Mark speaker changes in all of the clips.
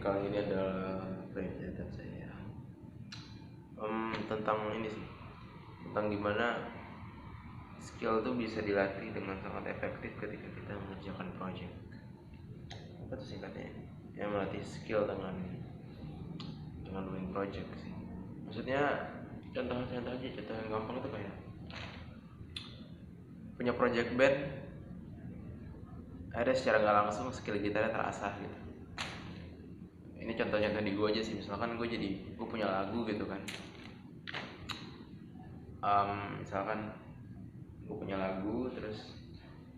Speaker 1: kali ini adalah penjelasan saya tentang ini sih, tentang gimana skill tuh bisa dilatih dengan sangat efektif ketika kita mengerjakan project. Apa tuh singkatnya? Ya, melatih skill dengan doing project sih. Maksudnya contoh aja, contoh yang gampang tuh kayak punya project band, ada secara nggak langsung skill gitarnya terasah gitu. Ini contoh-contoh di gue aja sih, misalkan gue punya lagu gitu kan. Misalkan gue punya lagu terus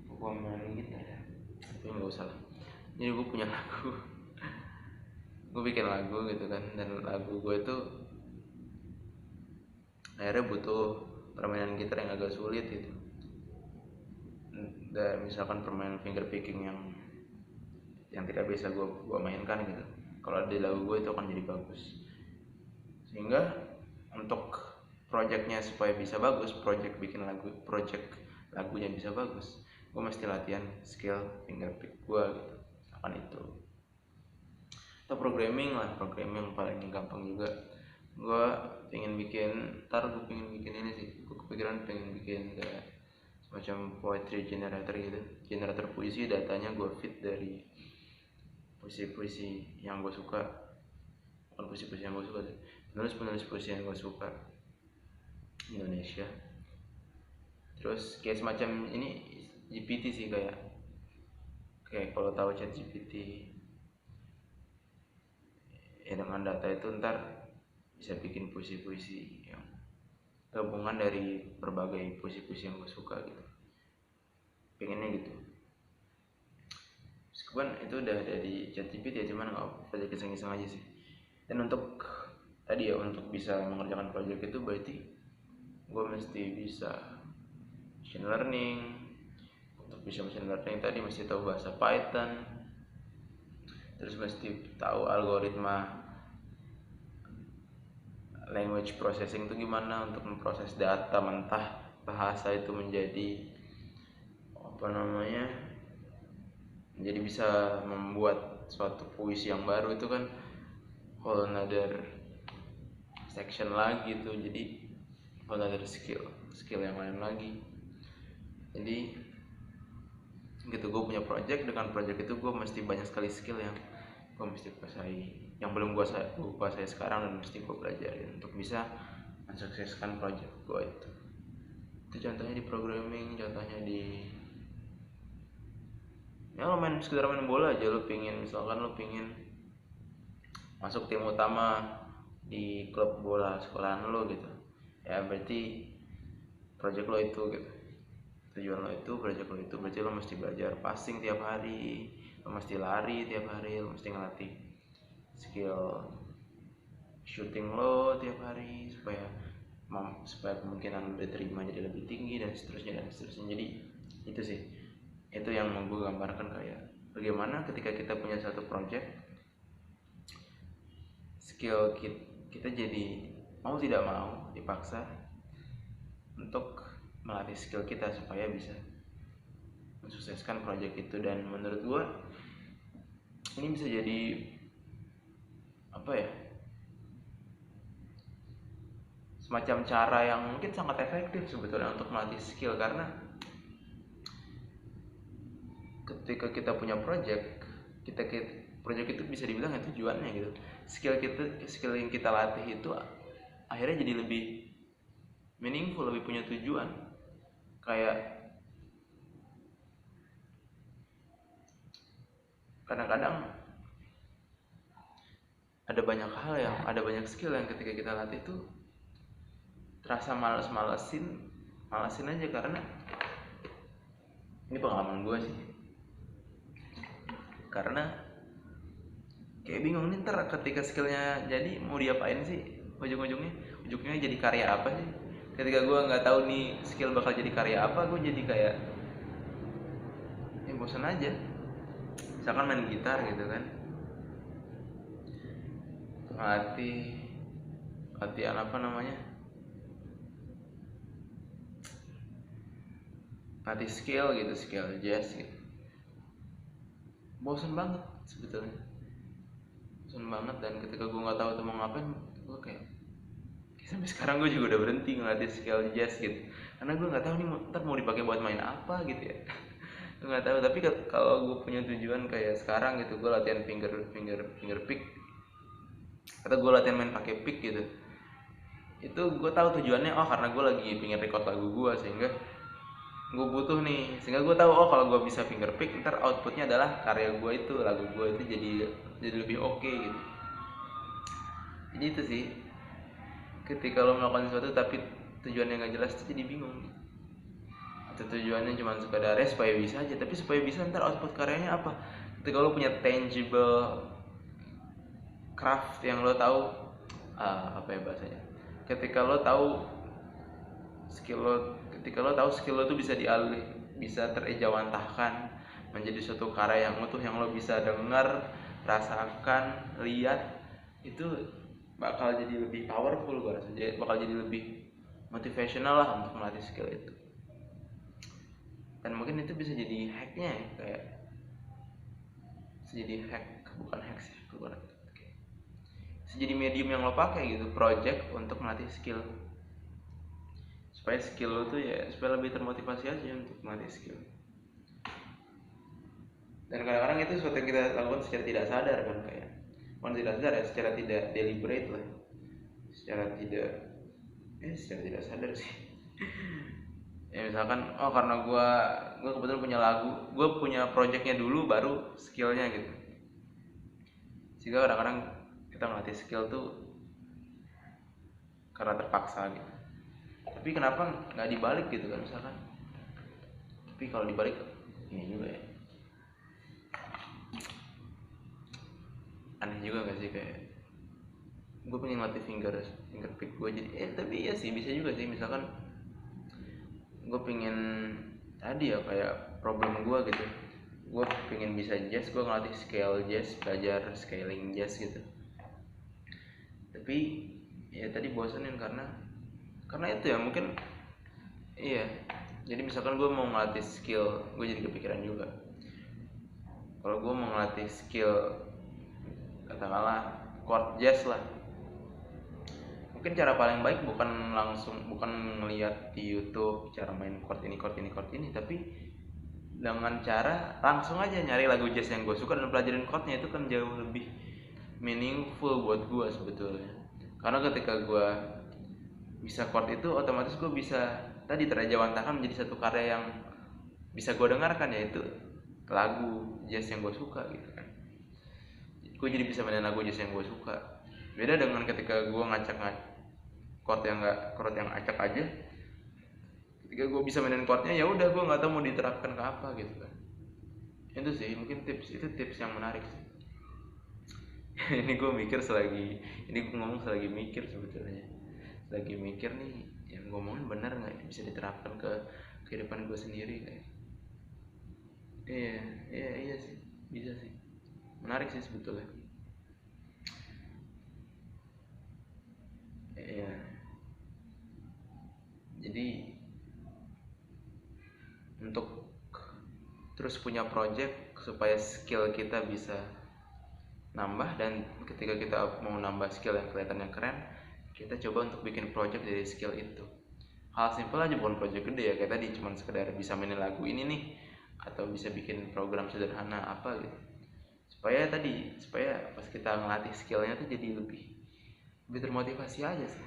Speaker 1: gue main gitar ya, tapi nggak usah lah. Jadi gue punya lagu, gue bikin lagu gitu kan, dan lagu gue itu akhirnya butuh permainan gitar yang agak sulit gitu. Dan misalkan permainan finger picking yang tidak bisa gue mainkan gitu, kalau di lagu gue itu akan jadi bagus. Sehingga untuk projectnya supaya bisa bagus, project lagunya bisa bagus, gue mesti latihan skill finger pick gue gitu. Akan itu atau programming paling gampang juga. Gue pengen bikin ini sih, gue kepikiran pengen bikin kayak semacam poetry generator gitu, generator puisi. Datanya gue feed dari puisi-puisi yang gue suka, bukan puisi-puisi yang gue suka sih, penulis puisi yang gue suka Indonesia. Terus kayak semacam ini GPT sih, kayak kalau tahu chat GPT ya, dengan data itu ntar bisa bikin puisi-puisi yang gabungan dari berbagai puisi-puisi yang gue suka gitu. Pengennya gitu. Meskipun itu udah ada di ChatGPT ya, cuman nggak project iseng-iseng aja sih. Dan untuk tadi ya, untuk bisa mengerjakan project itu berarti gue mesti bisa machine learning. Untuk bisa machine learning tadi mesti tahu bahasa Python, terus mesti tahu algoritma language processing itu gimana untuk memproses data mentah bahasa itu menjadi menjadi bisa membuat suatu puisi yang baru. Itu kan whole another section lagi tuh, jadi whole another skill yang lain lagi. Jadi gitu, gue punya project, dengan project itu gue mesti banyak sekali skill yang gue mesti kuasai, yang belum gue kuasai sekarang, dan mesti gue pelajarin untuk bisa mensukseskan project gue itu. Itu contohnya di programming, contohnya di ya lo sekedar main bola aja. Misalkan lo pingin masuk tim utama di klub bola sekolahan lo gitu ya, berarti project lo itu gitu, tujuan lo itu, project lo itu berarti lo mesti belajar passing tiap hari, lo mesti lari tiap hari, lo mesti ngelatih skill shooting lo tiap hari supaya kemungkinan lo diterima jadi lebih tinggi, dan seterusnya. Jadi itu sih, itu yang mau gue gambarkan, kayak bagaimana ketika kita punya satu project, skill kita jadi mau tidak mau dipaksa untuk melatih skill kita supaya bisa mensukseskan project itu. Dan menurut gue ini bisa jadi semacam cara yang mungkin sangat efektif sebetulnya untuk melatih skill. Karena ketika kita punya project itu bisa dibilang ya tujuannya gitu. Skill yang kita latih itu akhirnya jadi lebih meaningful, lebih punya tujuan. Kayak kadang-kadang ada banyak skill yang ketika kita latih itu terasa malesin aja. Karena ini pengalaman gue sih, karena kayak bingung nih, ntar ketika skillnya jadi mau diapain sih, ujungnya jadi karya apa sih. Ketika gue nggak tahu nih skill bakal jadi karya apa, gue jadi kayak bosan aja. Misalkan main gitar gitu kan, latihan latih skill jazz gitu, bosan banget sebetulnya. bosan banget. Dan ketika gue nggak tahu tuh mau ngapain, gue kayak sampai sekarang gue juga udah berhenti ngelatih skill jazz gitu, karena gue nggak tahu nih ntar mau dipakai buat main apa gitu ya. Gue nggak tahu. Tapi kalau gue punya tujuan kayak sekarang gitu, gue latihan finger pick atau gue latihan main pakai pick gitu, itu gue tahu tujuannya, oh karena gue lagi pengen record lagu gue, sehingga gue butuh nih, sehingga gue tahu oh kalau gue bisa finger pick ntar outputnya adalah karya gue itu, lagu gue itu jadi lebih oke gitu. Jadi itu sih, ketika lo melakukan sesuatu tapi tujuannya nggak jelas tuh jadi bingung gitu. Atau tujuannya cuma sekadar supaya bisa aja, tapi supaya bisa ntar output karyanya apa. Ketika lo punya tangible craft yang lo tahu, apa ya bahasanya, ketika lo tahu skill lo, ketika lo tahu skill lo tuh bisa terejawantahkan menjadi suatu karya yang utuh yang lo bisa dengar, rasakan, lihat, itu bakal jadi lebih powerful, gue rasa bakal jadi lebih motivational lah untuk melatih skill itu. Dan mungkin itu bisa jadi hacknya ya, kayak bisa jadi hack, bukan hack sih, bukan, bisa jadi medium yang lo pakai gitu, project untuk melatih skill, supaya skill lo tuh ya supaya lebih termotivasi aja untuk melatih skill. Dan kadang-kadang itu sesuatu yang kita lakukan secara tidak sadar kan, kayak bukan tidak sadar ya, secara tidak deliberate lah, secara tidak sadar sih. Ya misalkan oh karena gue kebetulan punya lagu, gue punya projectnya dulu baru skillnya gitu, sehingga kadang-kadang kita melatih skill tuh karena terpaksa gitu. Tapi kenapa nggak dibalik gitu kan misalkan, tapi kalau dibalik ini juga ya aneh juga gak sih, kayak gue pengen latih finger pick gue jadi tapi iya sih bisa juga sih, misalkan gue pengen tadi ya kayak problem gue gitu, gue pengen bisa jazz, gue ngelatih scale jazz, belajar scaling jazz gitu, tapi ya tadi bosanin karena itu ya mungkin iya. Jadi misalkan gue mau ngelatih skill, gue jadi kepikiran juga kalau gue mau ngelatih skill katakanlah chord jazz lah, mungkin cara paling baik bukan ngeliat di YouTube cara main chord ini, tapi dengan cara langsung aja nyari lagu jazz yang gue suka dan pelajarin chordnya. Itu kan jauh lebih meaningful buat gue sebetulnya, karena ketika gue bisa chord itu otomatis gue bisa tadi terjawantahkan menjadi satu karya yang bisa gue dengarkan, yaitu lagu jazz yang gue suka gitu kan. Gue jadi bisa mainin lagu jazz yang gue suka. Beda dengan ketika gue ngacak chord yang acak aja. Ketika gue bisa mainin chordnya ya udah, gue nggak tahu mau diterapkan ke apa gitu kan. Itu sih mungkin tips yang menarik sih. Ini gue ngomong selagi mikir sebetulnya. Selagi mikir nih yang gue ngomongin benar nggak bisa diterapkan ke kehidupan gue sendiri kayak. Iya sih, bisa sih. Menarik sih sebetulnya. Iya. Jadi untuk terus punya project supaya skill kita bisa nambah, dan ketika kita mau nambah skill yang kelihatannya keren, kita coba untuk bikin project dari skill itu. Hal simpel aja, bukan project gede ya, kayak tadi cuman sekedar bisa mainin lagu ini nih, atau bisa bikin program sederhana apa gitu, supaya pas kita ngelatih skillnya tuh jadi lebih termotivasi aja sih.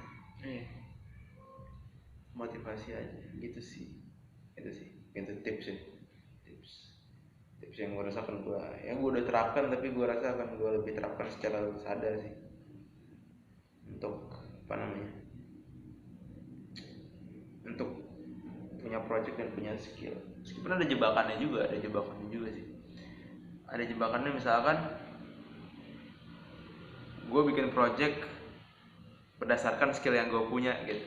Speaker 1: Motivasi aja gitu sih. Itu tips yang gue rasakan, gue udah terapkan, tapi gue rasa akan gue lebih terapkan secara sadar sih untuk untuk punya project dan punya skill. Meskipun ada jebakannya juga sih. Ada jebakannya, misalkan gue bikin project berdasarkan skill yang gue punya gitu,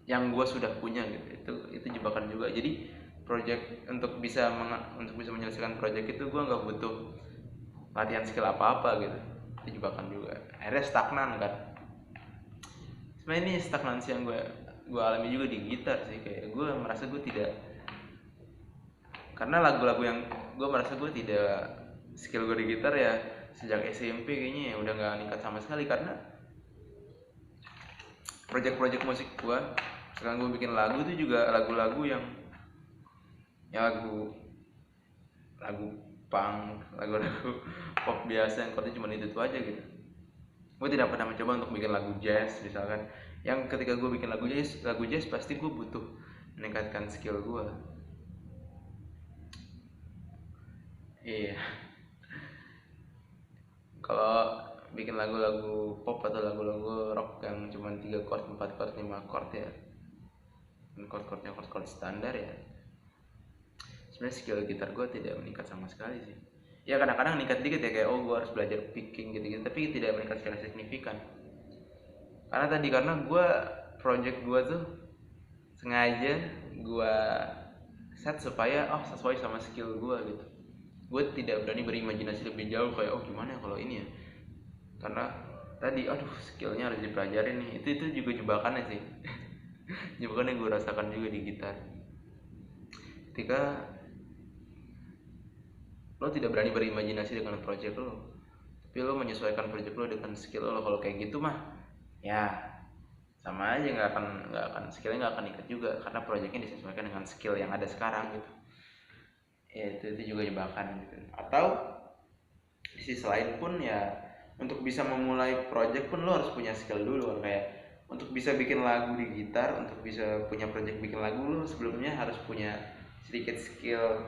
Speaker 1: yang gue sudah punya gitu. Itu jebakan juga. Jadi project untuk bisa menyelesaikan project itu gue nggak butuh latihan skill apa gitu. Itu jebakan juga. Akhirnya stagnan kan. Sebenarnya ini stagnansi yang gue alami juga di gitar sih, kayak gue merasa gue tidak, karena lagu-lagu yang gue merasa gue tidak, skill gue di gitar ya sejak SMP kayaknya ya udah nggak meningkat sama sekali, karena project-project musik gue sekarang gue bikin lagu itu juga lagu-lagu yang ya lagu punk, lagu-lagu pop biasa yang chordnya cuma itu aja gitu. Gue tidak pernah mencoba untuk bikin lagu jazz misalkan, yang ketika gue bikin lagu jazz pasti gue butuh meningkatkan skill gue. Iya, kalau bikin lagu-lagu pop atau lagu-lagu rock yang cuma 3 chord, 4 chord, 5 chord ya, chord-chordnya chord standar ya, sebenarnya skill gitar gue tidak meningkat sama sekali sih. Ya kadang-kadang meningkat dikit ya, kayak gue harus belajar picking gitu-gitu, tapi tidak meningkat secara signifikan. Karena gue project gue tuh sengaja gue set supaya sesuai sama skill gue gitu. Gue tidak berani berimajinasi lebih jauh kayak gimana ya kalau ini ya, karena tadi skillnya harus dipelajarin nih. Itu juga jebakannya sih. Jebakannya gue rasakan juga di gitar, ketika lo tidak berani berimajinasi dengan project lo, tapi lo menyesuaikan project lo dengan skill lo. Kalau kayak gitu mah ya sama aja, nggak akan skillnya nggak akan ikut juga, karena projectnya disesuaikan dengan skill yang ada sekarang gitu. Ya itu juga jebakan gitu. Atau di sisi lain pun ya, untuk bisa memulai project pun lo harus punya skill dulu kan. Kayak untuk bisa bikin lagu di gitar, untuk bisa punya project bikin lagu, lo sebelumnya harus punya sedikit skill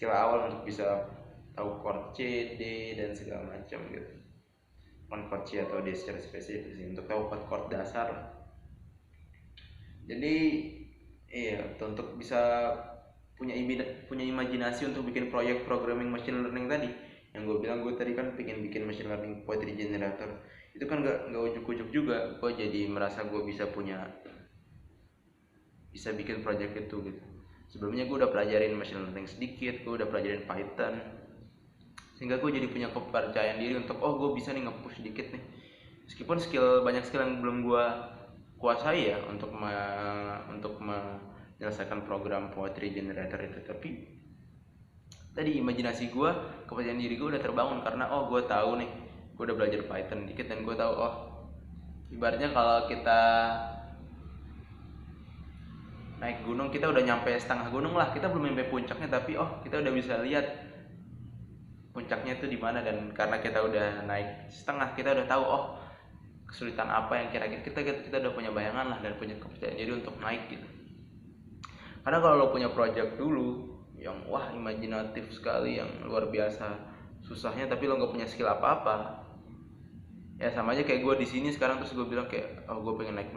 Speaker 1: awal untuk bisa tahu chord C, D dan segala macam gitu. Chord C atau D secara spesifik sih, untuk tahu chord dasar. Jadi iya, untuk bisa punya imajinasi untuk bikin proyek programming machine learning tadi, yang gue bilang, gue tadi kan pengen bikin machine learning poetry generator. Itu kan nggak ujuk-ujuk juga gue jadi merasa gue bisa bikin project itu gitu. Sebelumnya gue udah pelajarin machine learning sedikit, gue udah pelajarin Python, sehingga gue jadi punya kepercayaan diri untuk gue bisa nih nge-push dikit nih, meskipun banyak skill yang belum gue kuasai ya untuk menyelesaikan program poetry generator itu. Tapi tadi imajinasi gue, kepercayaan diri gue udah terbangun karena gue tahu nih, gue udah belajar Python dikit dan gue tahu ibaratnya kalau kita naik gunung, kita udah nyampe setengah gunung lah, kita belum nyampe puncaknya, tapi kita udah bisa lihat puncaknya itu di mana. Dan karena kita udah naik setengah, kita udah tahu kesulitan apa yang kira-kira kita udah punya bayangan lah, dan punya kepercayaan diri untuk naik gitu. Karena kalau lo punya project dulu yang imajinatif sekali, yang luar biasa susahnya, tapi lo nggak punya skill apa-apa, ya sama aja kayak gue di sini sekarang. Terus gue bilang kayak gue pengen naik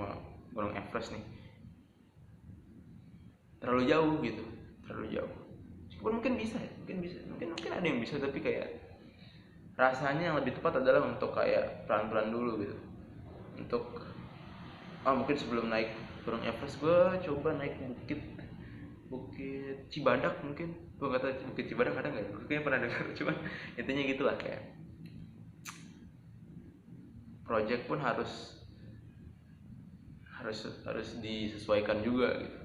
Speaker 1: Gunung Everest nih, terlalu jauh gitu, terlalu jauh. Meskipun mungkin bisa ya, mungkin ada yang bisa, tapi kayak rasanya yang lebih tepat adalah untuk kayak pelan-pelan dulu gitu. Untuk mungkin sebelum naik Gunung Everest, gue coba naik Bukit Cibadak mungkin. Gue nggak tahu Bukit Cibadak ada nggak, gue kayaknya pernah dengar. Cuman intinya gitulah, kayak project pun harus disesuaikan juga gitu.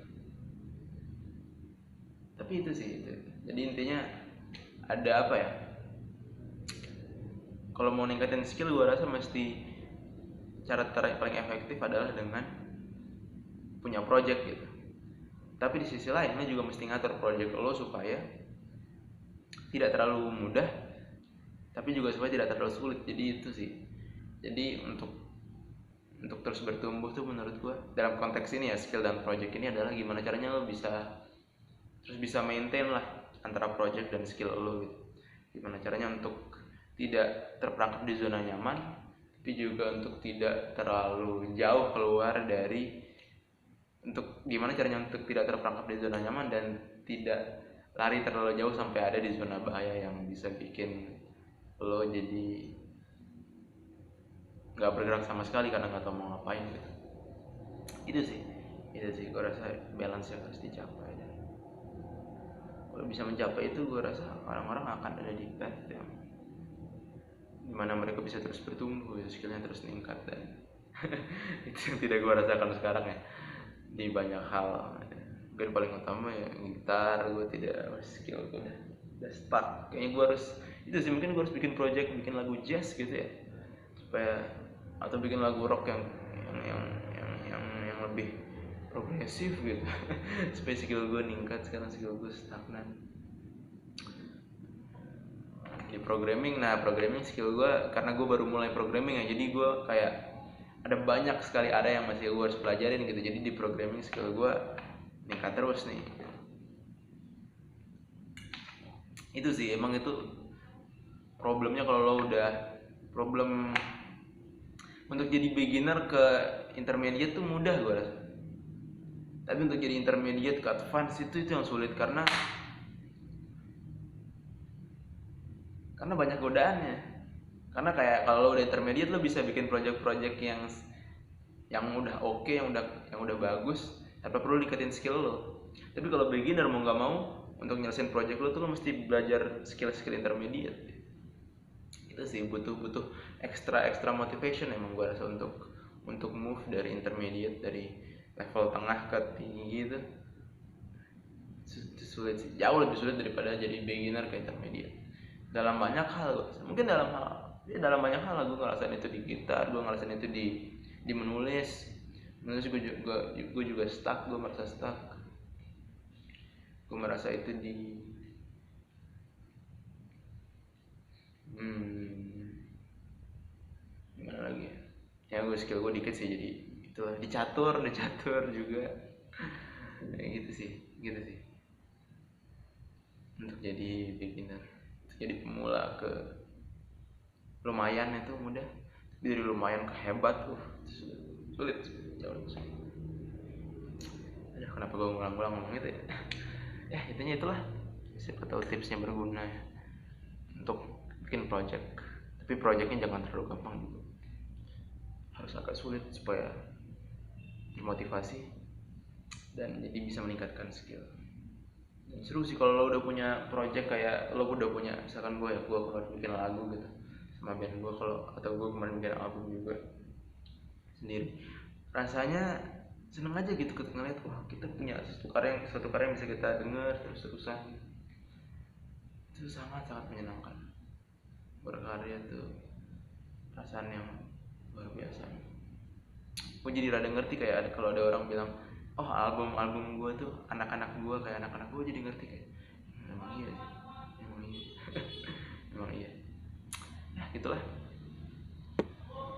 Speaker 1: Tapi itu sih itu. Jadi intinya ada apa ya, kalau mau ningkatin skill, gue rasa mesti cara paling efektif adalah dengan punya project gitu. Tapi di sisi lain lo juga mesti ngatur project lo supaya tidak terlalu mudah, tapi juga supaya tidak terlalu sulit. Jadi itu sih. Jadi untuk terus bertumbuh tuh menurut gue dalam konteks ini ya, skill dan project ini adalah gimana caranya lo bisa maintain lah antara project dan skill lo gitu. Gimana caranya untuk tidak terperangkap di zona nyaman, tapi juga untuk tidak terlalu jauh keluar dari, untuk gimana caranya untuk tidak terperangkap di zona nyaman dan tidak lari terlalu jauh sampai ada di zona bahaya yang bisa bikin lo jadi nggak bergerak sama sekali karena nggak tahu mau ngapain gitu. Itu sih gue rasa balance yang harus dicapai. Kalau bisa mencapai itu, gue rasa orang-orang akan ada di path yang dimana mereka bisa terus bertumbuh, skillnya terus meningkat. Dan itu yang tidak gue rasakan sekarang ya, di banyak hal. Mungkin paling utama ya gitar, gue tidak, skill gue udah stuck. Kayaknya gue harus Itu sih, mungkin gue harus bikin project, bikin lagu jazz gitu ya, supaya, atau bikin lagu rock yang lebih progresif gitu supaya skill gue ningkat. Sekarang skill gue stagnan di programming. Nah, programming skill gue, karena gue baru mulai programming ya, jadi gue kayak ada banyak sekali ada yang masih gue harus pelajarin gitu. Jadi di programming skill gue ningkat terus nih. Itu sih, emang itu problemnya kalau lo udah, problem untuk jadi beginner ke intermediate tuh mudah gue rasa, tapi untuk jadi intermediate ke advance itu yang sulit, karena banyak godaannya. Karena kayak kalau lo udah intermediate, lo bisa bikin project-project yang udah oke, yang udah bagus, tanpa perlu dikatin skill lo. Tapi kalau beginner mau nggak mau, untuk nyelesain project lo tuh lo mesti belajar skill intermediate. Itu sih butuh extra motivation emang gue rasa untuk move dari intermediate, dari level tengah ke tinggi gitu. Itu sulit sih, jauh lebih sulit daripada jadi beginner ke intermediate dalam banyak hal. Mungkin dalam banyak hal gue ngerasain itu di gitar, gue ngerasain itu di menulis gue juga stuck, gue merasa stuck. Gue merasa itu di gimana lagi ya, gue skill gue dikit sih, jadi itulah di catur juga kayak gitu sih untuk jadi beginner, untuk jadi pemula ke lumayan itu mudah, dari lumayan ke hebat sulit, jauh lebih sulit. Aduh, kenapa gue ngulang-ngulang ngomong itu ya? Ya intinya itulah, siapa tahu tipsnya berguna ya untuk bikin project. Tapi projectnya jangan terlalu gampang juga, harus agak sulit supaya termotivasi dan jadi bisa meningkatkan skill. Dan seru sih kalau lo udah punya project, kayak lo udah punya, misalkan gue kemarin bikin lagu gitu sama band gue, atau gue kemarin bikin album juga sendiri, rasanya seneng aja gitu ketika ngeliat, wah kita punya suatu karya yang bisa kita denger terus-terusan. Itu sangat menyenangkan. Berkarya tuh perasaan yang luar biasa. Gue jadi rada ngerti kayak kalau ada orang bilang, oh album gue tuh anak-anak gue, kayak anak-anak gue, jadi ngerti kayak emang iya sih, emang iya emang iya. Nah gitulah.